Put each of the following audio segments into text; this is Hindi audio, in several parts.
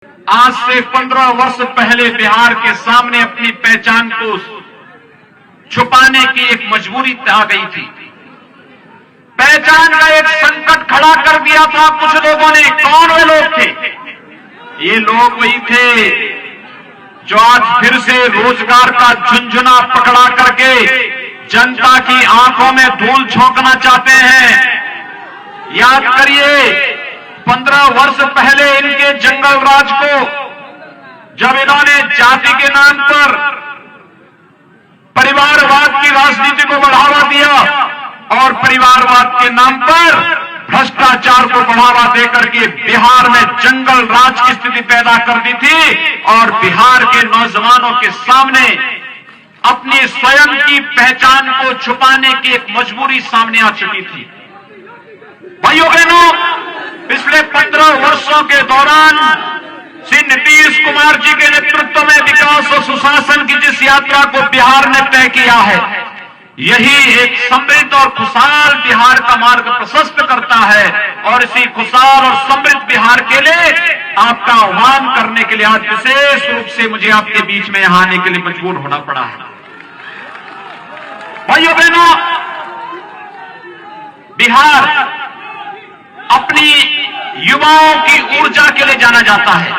आज से 15 वर्ष पहले बिहार के सामने अपनी पहचान को छुपाने की एक मजबूरी आ गई थी। पहचान का एक संकट खड़ा कर दिया था कुछ लोगों ने। कौन वे लोग थे? ये लोग वही थे जो आज फिर से रोजगार का झुंझुना पकड़ा करके जनता की आंखों में धूल झोंकना चाहते हैं। याद करिए, 15 वर्ष पहले इनके जंगल राज को जब इन्होंने जाति के नाम पर परिवारवाद की राजनीति को बढ़ावा दिया और परिवारवाद के नाम पर भ्रष्टाचार को बढ़ावा देकर के बिहार में जंगल राज की स्थिति पैदा कर दी थी और बिहार के नौजवानों के सामने अपनी स्वयं की पहचान को छुपाने की एक मजबूरी सामने आ चुकी थी। भाइयों बहनों, पिछले 15 वर्षों के दौरान श्री नीतीश कुमार जी के नेतृत्व में विकास और सुशासन की जिस यात्रा को बिहार ने तय किया है, यही एक समृद्ध और खुशहाल बिहार का मार्ग प्रशस्त करता है। और इसी खुशहाल और समृद्ध बिहार के लिए आपका आह्वान करने के लिए आज विशेष रूप से मुझे आपके बीच में यहां आने के लिए मजबूर होना पड़ा है। भाइयों बहनों, बिहार अपनी युवाओं की ऊर्जा के लिए जाना जाता है।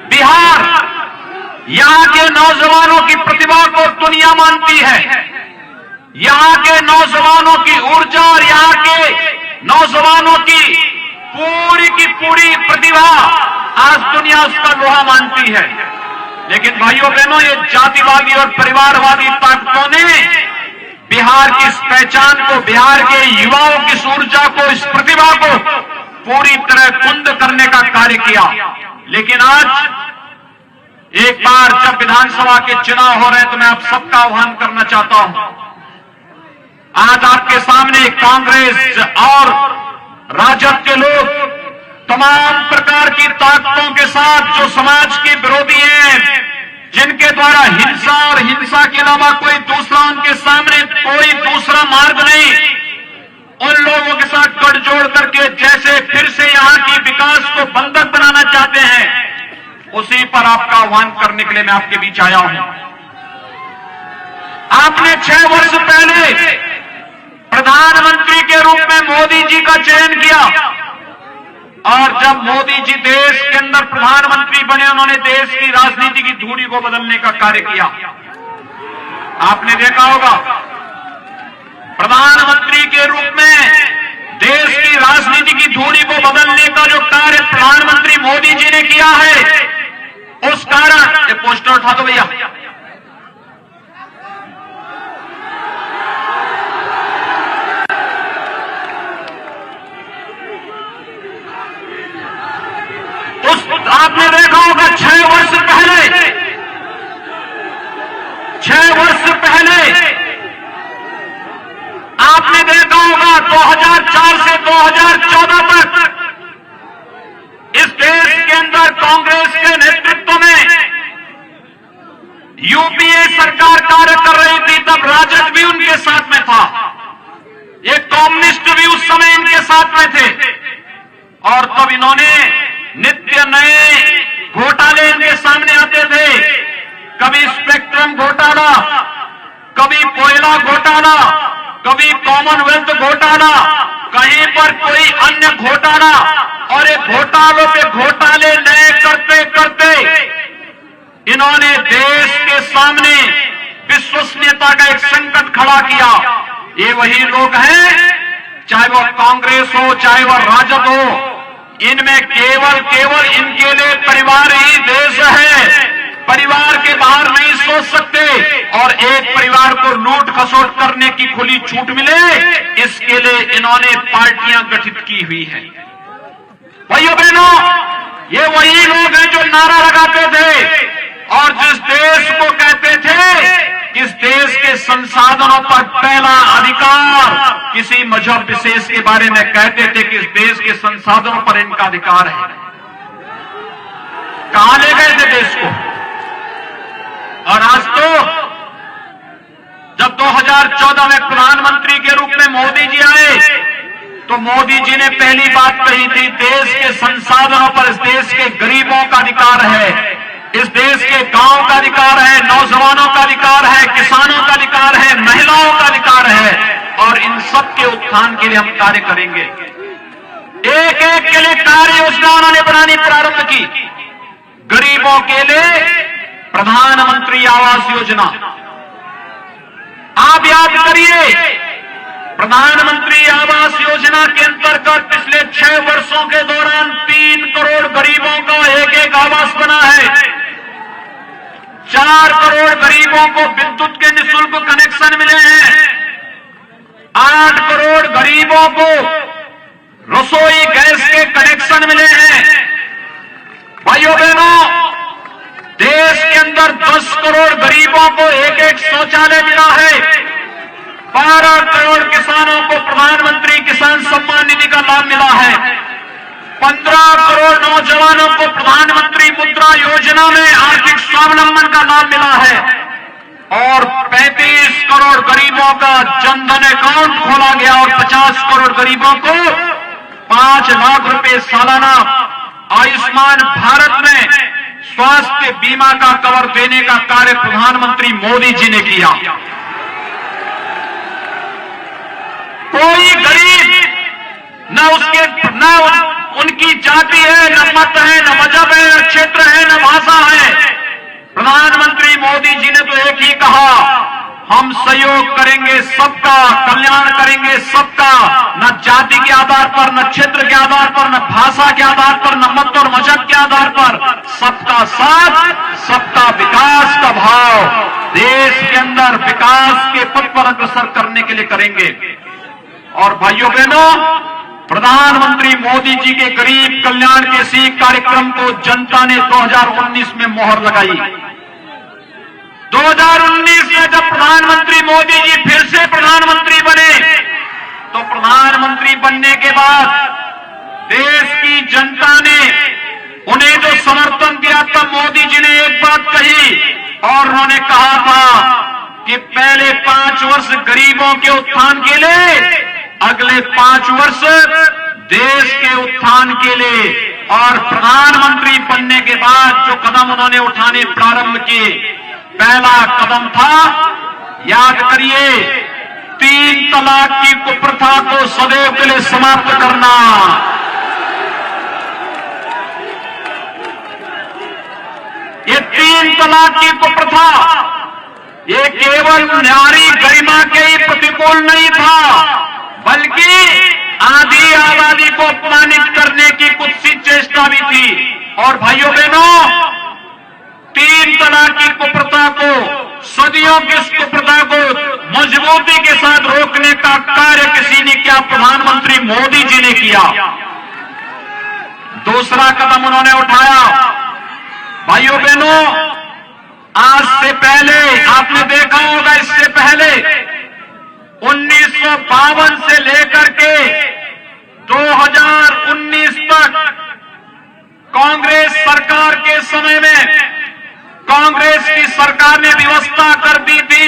बिहार यहां के नौजवानों की प्रतिभा को दुनिया मानती है। यहां के नौजवानों की ऊर्जा और यहां के नौजवानों की पूरी प्रतिभा आज दुनिया उसका लोहा मानती है। लेकिन भाइयों बहनों, ये जातिवादी और परिवारवादी ताकतों ने बिहार की इस पहचान को, बिहार के युवाओं की इस ऊर्जा को, इस प्रतिभा को पूरी तरह कुंद करने का कार्य किया। लेकिन आज एक बार जब विधानसभा के चुनाव हो रहे हैं तो मैं आप सबका आह्वान करना चाहता हूं। आज आपके सामने कांग्रेस और राजद के लोग तमाम प्रकार की ताकतों के साथ जो समाज के विरोधी हैं, जिनके द्वारा हिंसा और हिंसा के अलावा कोई दूसरा उनके सामने कोई दूसरा मार्ग नहीं, उन लोगों के साथ गठजोड़ करके जैसे फिर से यहां की विकास को बंधक बनाना चाहते हैं, उसी पर आपका आह्वान करने के लिए मैं आपके बीच आया हूं। आपने 6 वर्ष पहले प्रधानमंत्री के रूप में मोदी जी का चयन किया और जब मोदी जी देश के अंदर प्रधानमंत्री बने, उन्होंने देश की राजनीति की धुरी को बदलने का कार्य किया। आपने देखा होगा, प्रधानमंत्री के रूप में देश की राजनीति की धुरी को बदलने का जो कार्य प्रधानमंत्री मोदी जी ने किया है, उस कारण ये पोस्टर उठा दो भैया। आपने देखा होगा 6 वर्ष पहले आपने देखा होगा 2004 से 2014 तक इस देश के अंदर कांग्रेस के नेतृत्व में यूपीए सरकार कार्य कर रही थी। तब राजद भी उनके साथ में था, ये कम्युनिस्ट भी उस समय इनके साथ में थे और तब इन्होंने नित्य नए घोटाले इनके सामने आते थे। कभी स्पेक्ट्रम घोटाला, कभी कोयला घोटाला, कभी कॉमनवेल्थ घोटाला, कहीं पर कोई अन्य घोटाला, और ये घोटालों पे घोटाले नए करते करते इन्होंने देश के सामने विश्वसनीयता का एक संकट खड़ा किया। ये वही लोग हैं, चाहे वो कांग्रेस हो चाहे वो राजद हो, इनमें केवल इनके लिए परिवार ही देश है। परिवार के बाहर नहीं सोच सकते और एक परिवार को लूट खसोट करने की खुली छूट मिले, इसके लिए इन्होंने पार्टियां गठित की हुई हैं। भाइयों बहनों, ये वही लोग हैं जो नारा लगाते थे और जिस देश को कहते थे कि इस देश के संसाधनों पर पहला अधिकार किसी मजहब विशेष के बारे में कहते थे कि इस देश के संसाधनों पर इनका अधिकार है। कहां ले गए थे देश को? और आज तो जब 2014 में प्रधानमंत्री के रूप में मोदी जी आए तो मोदी जी ने पहली बात कही थी, देश के संसाधनों पर इस देश के गरीबों का अधिकार है, इस देश के गांव का अधिकार है, नौजवानों का अधिकार है, किसानों का अधिकार है, महिलाओं का अधिकार है, और इन सब के उत्थान के लिए हम कार्य करेंगे। एक एक के लिए कार्य योजना उन्होंने बनानी प्रारंभ की। गरीबों के लिए प्रधानमंत्री आवास योजना, आप याद करिए, प्रधानमंत्री आवास योजना के अंतर्गत पिछले 6 वर्षों के दौरान 3 करोड़ गरीबों का एक एक आवास बना है। 4 करोड़ गरीबों को विद्युत के निःशुल्क कनेक्शन मिले हैं। 8 करोड़ गरीबों को रसोई गैस के कनेक्शन मिले हैं। भाइयों बहनों, देश के अंदर 10 करोड़ गरीबों को एक एक शौचालय मिला है। 12 करोड़ किसानों को प्रधानमंत्री किसान सम्मान निधि का लाभ मिला है। 15 करोड़ नौजवानों को प्रधानमंत्री मुद्रा योजना में आर्थिक स्वावलंबन का लाभ मिला है। और 35 करोड़ गरीबों का जनधन अकाउंट खोला गया और 50 करोड़ गरीबों को 5 लाख रुपए सालाना आयुष्मान भारत में स्वास्थ्य बीमा का कवर देने का कार्य प्रधानमंत्री मोदी जी ने किया। कोई गरीब न उनकी जाति है, न मत है, न मजहब है, न क्षेत्र है, न भाषा है। प्रधानमंत्री मोदी जी ने तो एक ही कहा, हम सहयोग करेंगे सबका, कल्याण करेंगे सबका, न जाति के आधार पर, न क्षेत्र के आधार पर, न भाषा के आधार पर, न मत और मजहब के आधार पर, सबका साथ, सबका विकास का भाव देश के अंदर विकास के पथ पर अग्रसर करने के लिए करेंगे। और भाइयों बहनों, प्रधानमंत्री मोदी जी के गरीब कल्याण के इसी कार्यक्रम को जनता ने 2019 में मोहर लगाई। 2019 में जब प्रधानमंत्री मोदी जी फिर से प्रधानमंत्री बने, तो प्रधानमंत्री बनने के बाद देश की जनता ने उन्हें जो समर्थन दिया, तब मोदी जी ने एक बात कही और उन्होंने कहा था कि पहले 5 वर्ष गरीबों के उत्थान के लिए, अगले 5 वर्ष देश के उत्थान के लिए। और प्रधानमंत्री बनने के बाद जो कदम उन्होंने उठाने प्रारंभ किए, पहला कदम था, याद करिए, 3 तलाक की कुप्रथा को सदैव के लिए समाप्त करना। ये 3 तलाक की कुप्रथा, ये केवल नारी गरिमा के ही प्रतिकूल नहीं था, बल्कि आधी आबादी को अपमानित करने की कुत्सित चेष्टा भी थी। और भाइयों बहनों, 3 तलाक की कुप्रथा को, सदियों की इस कुप्रथा को मजबूती के साथ रोकने का कार्य किसी ने किया, प्रधानमंत्री मोदी जी ने किया। दूसरा कदम उन्होंने उठाया। भाइयों बहनों, आज से पहले आपने देखा होगा, इससे पहले 1952 से लेकर के 2019 तक कांग्रेस सरकार के समय में कांग्रेस की सरकार ने व्यवस्था कर दी थी,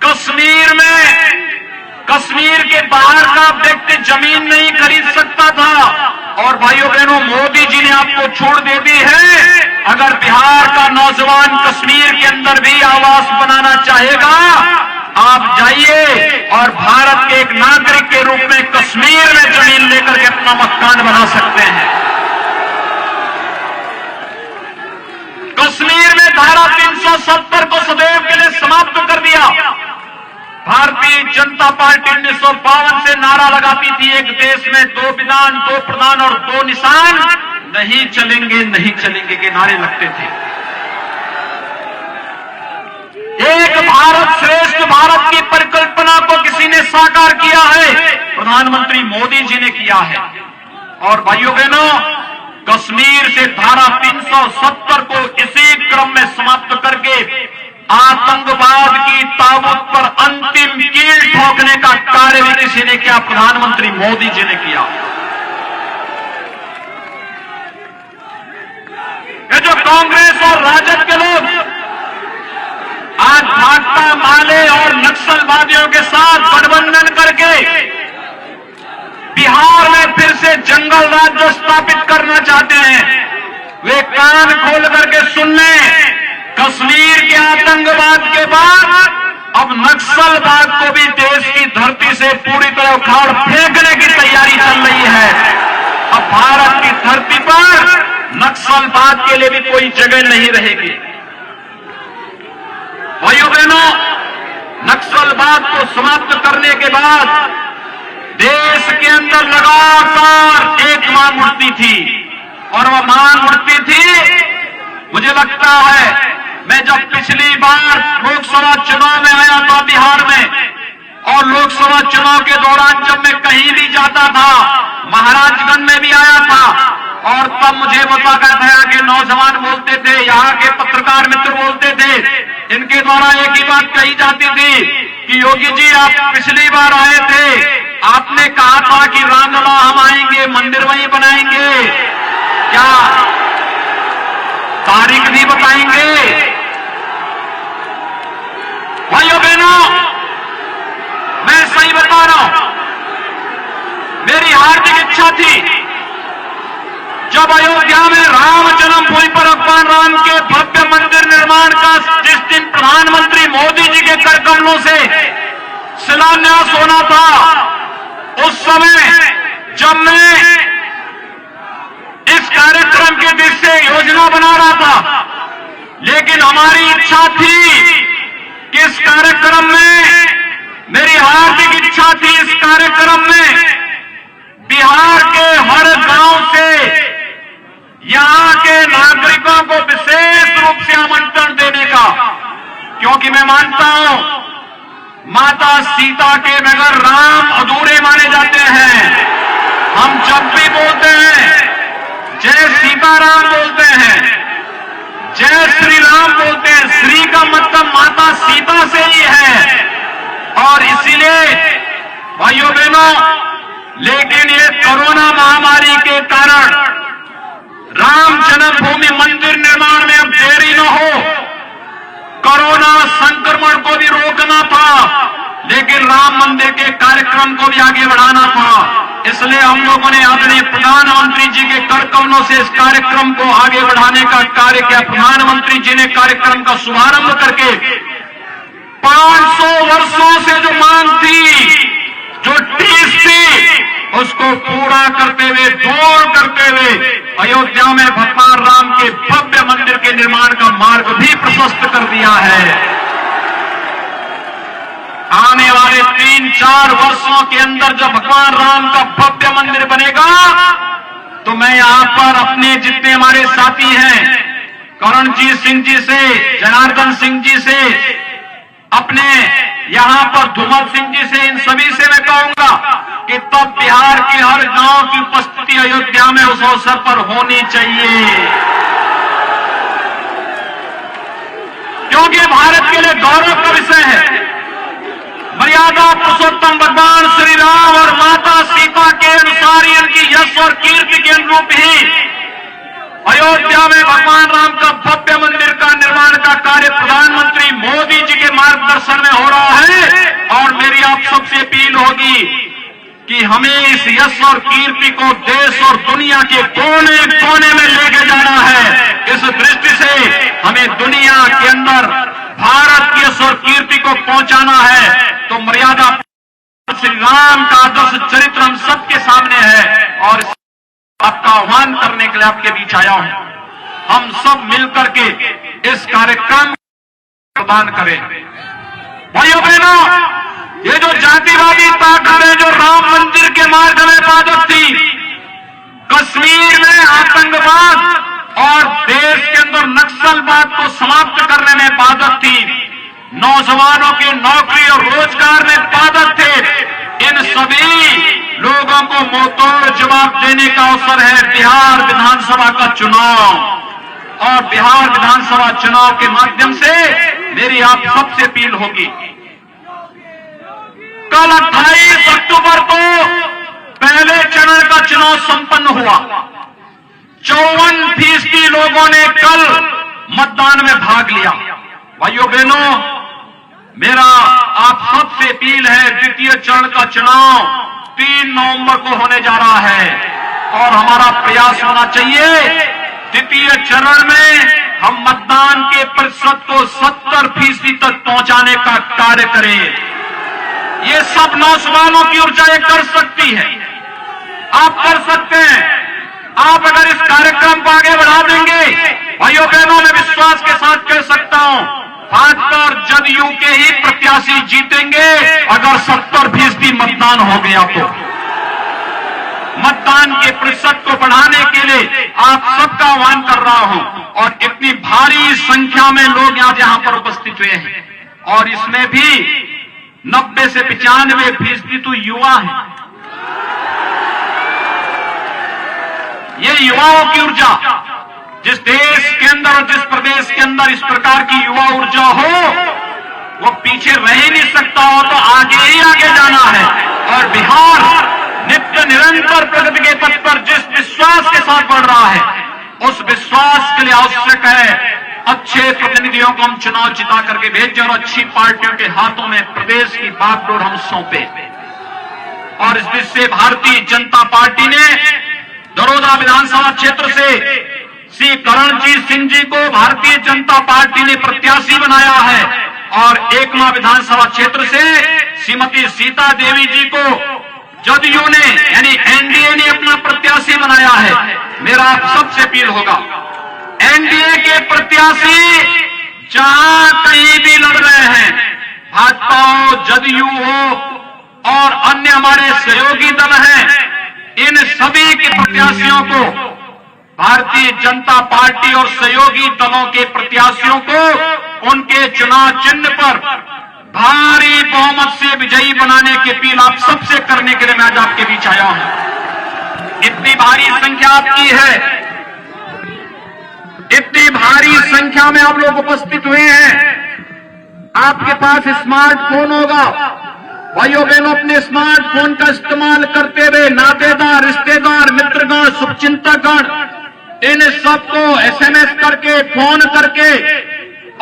कश्मीर में, कश्मीर के बाहर का व्यक्ति जमीन नहीं खरीद सकता था। और भाइयों बहनों, मोदी जी ने आपको छूट दे दी है, अगर बिहार का नौजवान कश्मीर के अंदर भी आवास बनाना चाहेगा, आप जाइए और भारत के एक नागरिक के रूप में कश्मीर में जमीन लेकर के अपना मकान बना सकते हैं। कश्मीर में धारा 370 को सदैव के लिए समाप्त कर दिया। भारतीय जनता पार्टी 1952 से नारा लगाती थी, एक देश में 2 विधान, 2 प्रधान और 2 निशान, नहीं चलेंगे, नहीं चलेंगे के नारे लगते थे। एक भारत श्रेष्ठ भारत की परिकल्पना को किसी ने साकार किया है, प्रधानमंत्री मोदी जी ने किया है। और भाइयों बहनों, कश्मीर से धारा 370 को इसी क्रम में समाप्त करके आतंकवाद की ताबूत पर अंतिम कील ठोकने का कार्य भी किसी ने किया, प्रधानमंत्री मोदी जी ने किया। ये जो कांग्रेस और राजद के लोग आज भाकपा माले और नक्सलवादियों के साथ गठबंधन करके बिहार में फिर से जंगल राज जो स्थापित करना चाहते हैं, वे कान खोल करके सुन लें। कश्मीर के आतंकवाद के बाद अब नक्सलवाद को भी देश की धरती से पूरी तरह उखाड़ फेंकने की तैयारी चल रही है। अब भारत की धरती पर नक्सलवाद के लिए भी कोई जगह नहीं रहेगी। भाइयों बहनों, नक्सलवाद को समाप्त करने के बाद देश के अंदर लगातार एक मांग उठती थी, और वह मांग उठती थी, मुझे लगता है मैं जब पिछली बार लोकसभा चुनाव में आया था बिहार में, और लोकसभा चुनाव के दौरान जब मैं कहीं भी जाता था, महाराजगंज में भी आया था, और तब मुझे बताया था कि नौजवान बोलते थे, यहाँ के पत्रकार मित्र बोलते थे, इनके द्वारा एक ही बात कही जाती थी कि योगी जी आप पिछली बार आए थे, आपने कहा था कि रामलला हम आएंगे, मंदिर वहीं बनाएंगे, क्या तारीख भी बताएंगे? भाइयों बहनों, मैं सही बता रहा हूं, मेरी हार्दिक इच्छा थी जब अयोध्या में राम जन्मभूमि पर भगवान राम के भव्य मंदिर निर्माण का जिस दिन प्रधानमंत्री मोदी जी के कर कमलों से शिलान्यास होना था, उस समय जब मैं इस कार्यक्रम के बीच से योजना बना रहा था, लेकिन हमारी इच्छा थी कि इस कार्यक्रम में, मेरी हार्दिक इच्छा थी इस कार्यक्रम में बिहार के हर गांव से यहां के नागरिकों को विशेष रूप से आमंत्रण देने का, क्योंकि मैं मानता हूं माता सीता के बगैर राम अधूरे माने जाते हैं। हम जब भी बोलते हैं जय सीताराम बोलते हैं, जय श्री राम बोलते हैं, श्री का मतलब माता सीता से ही है। और इसीलिए भाइयों बहनों, लेकिन ये कोरोना महामारी के कारण राम जन्मभूमि मंदिर निर्माण में अब देरी न हो, कोरोना संक्रमण को भी रोकना था, लेकिन राम मंदिर के कार्यक्रम को भी आगे बढ़ाना था। इसलिए हम लोगों ने आदरणीय प्रधानमंत्री जी के कर कमलों से इस कार्यक्रम को आगे बढ़ाने का कार्य किया। प्रधानमंत्री जी ने कार्यक्रम का शुभारंभ करके 500 वर्षों से जो मांग थी, जो टीस थी, उसको पूरा करते हुए, दूर करते हुए अयोध्या में भगवान राम के भव्य मंदिर के निर्माण का मार्ग भी प्रशस्त कर दिया है। आने वाले 3-4 वर्षों के अंदर जब भगवान राम का भव्य मंदिर बनेगा, तो मैं यहां पर अपने जितने हमारे साथी हैं, करणजीत सिंह जी से, जनार्दन सिंह जी से, अपने यहां पर धूमल सिंह जी से, इन सभी से मैं कहूंगा कि तब बिहार के हर गांव की उपस्थिति अयोध्या में उस अवसर पर होनी चाहिए, क्योंकि भारत के लिए गौरव का विषय है। मर्यादा पुरुषोत्तम भगवान श्री राम और माता सीता के अनुसार इनकी यश और कीर्ति के अनुरूप ही अयोध्या में भगवान राम का भव्य मंदिर का निर्माण का कार्य प्रधानमंत्री मोदी जी के मार्गदर्शन में हो रहा है। और मेरी आप सबसे अपील होगी कि हमें इस यश और कीर्ति को देश और दुनिया के कोने कोने में लेके जाना है। इस दृष्टि से हमें दुनिया के अंदर भारत की यश और कीर्ति को पहुंचाना है। तो मर्यादा श्री राम का आदर्श चरित्र हम सबके सामने है, और आपका आह्वान करने के लिए आपके बीच आया हूं। हम सब मिलकर के इस कार्यक्रम प्रदान करें। भाइयों बहनों, ये जो जातिवादी ताकतें जो राम मंदिर के मार्ग में बाधक थी, कश्मीर में आतंकवाद और देश के अंदर नक्सलवाद को समाप्त करने में बाधक थी, नौजवानों की नौकरी और रोजगार में बाधक थे, इन सभी लोगों को मुंहतोड़ जवाब देने का अवसर है बिहार विधानसभा का चुनाव। और बिहार विधानसभा चुनाव के माध्यम से मेरी आप सबसे अपील होगी, कल 28 अक्टूबर को पहले चरण का चुनाव संपन्न हुआ। 54% लोगों ने कल मतदान में भाग लिया। भाइयों बहनों, मेरा आप सबसे अपील है, द्वितीय चरण का चुनाव 3 नवंबर को होने जा रहा है और हमारा प्रयास होना चाहिए द्वितीय चरण में हम मतदान के प्रतिशत को 70% तक पहुंचाने का कार्य करें। ये सब नौजवानों की ऊर्जा ये कर सकती है, आप कर सकते हैं। आप अगर इस कार्यक्रम को आगे बढ़ा देंगे, भाइयों बहनों, मैं विश्वास के साथ कह सकता हूं भाजपा और जदयू के ही प्रत्याशी जीतेंगे अगर 70% मतदान हो गया तो। मतदान के प्रतिशत को बढ़ाने के लिए आप सबका आह्वान कर रहा हूं और इतनी भारी संख्या में लोग आज यहां पर उपस्थित हुए हैं और इसमें भी 90 से 95% तो युवा हैं। ये युवाओं की ऊर्जा, जिस देश के अंदर और जिस प्रदेश के अंदर इस प्रकार की युवा ऊर्जा हो वो पीछे रह ही नहीं सकता हो, तो आगे ही आगे जाना है। और बिहार नित्य निरंतर प्रगति के पथ पर जिस विश्वास के साथ बढ़ रहा है उस विश्वास के लिए आवश्यक है अच्छे प्रतिनिधियों को हम चुनाव जिता करके भेजें और अच्छी पार्टियों के हाथों में प्रदेश की बागडोर हम सौंपे। और इस बीच से भारतीय जनता पार्टी ने दरोदा विधानसभा क्षेत्र से श्री करणजीत सिंह जी को भारतीय जनता पार्टी ने प्रत्याशी बनाया है और एकमा विधानसभा क्षेत्र से श्रीमती सीता देवी जी को जदयू ने यानी एनडीए ने अपना प्रत्याशी बनाया है। मेरा आप सबसे अपील होगा, एनडीए के प्रत्याशी जहां कहीं भी लड़ रहे हैं, भाजपा हो, जदयू हो और अन्य हमारे सहयोगी दल हैं, इन सभी के प्रत्याशियों को भारतीय जनता पार्टी और सहयोगी दलों के प्रत्याशियों को उनके चुनाव चिन्ह पर भारी बहुमत से विजयी बनाने की अपील आप सबसे करने के लिए मैं आज आपके बीच आया हूं। इतनी भारी संख्या आपकी है, इतनी भारी संख्या में आप लोग उपस्थित हुए हैं। आपके पास स्मार्टफोन होगा, भाइयों बहनों, अपने स्मार्टफोन का इस्तेमाल करते हुए नातेदार, रिश्तेदार, मित्रगण, शुभचिंतकगण इन सबको एसएमएस करके, फोन करके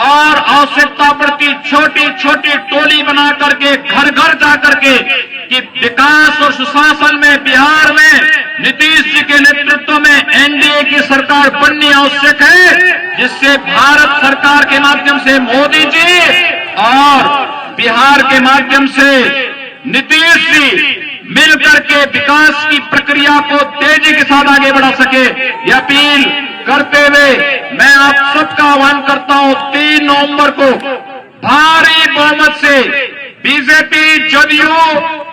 और आवश्यकता पड़ती छोटी छोटी टोली बना करके घर घर जा करके कि विकास और सुशासन में बिहार में नीतीश जी के नेतृत्व में एनडीए की सरकार बननी आवश्यक है, जिससे भारत सरकार के माध्यम से मोदी जी और बिहार के माध्यम से नीतीश जी मिलकर के विकास की प्रक्रिया को तेजी के साथ आगे बढ़ा सके। यह अपील करते हुए मैं आप सबका आह्वान करता हूं 3 नवंबर को भारी बहुमत से बीजेपी, जदयू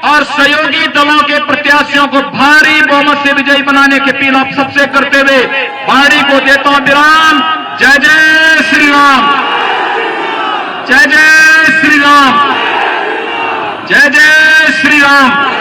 और सहयोगी दलों के प्रत्याशियों को भारी बहुमत से विजयी बनाने की अपील आप सबसे करते हुए वाणी को देता हूं विराम। जय जय श्री राम, जय जय श्री राम, जय जय श्री राम।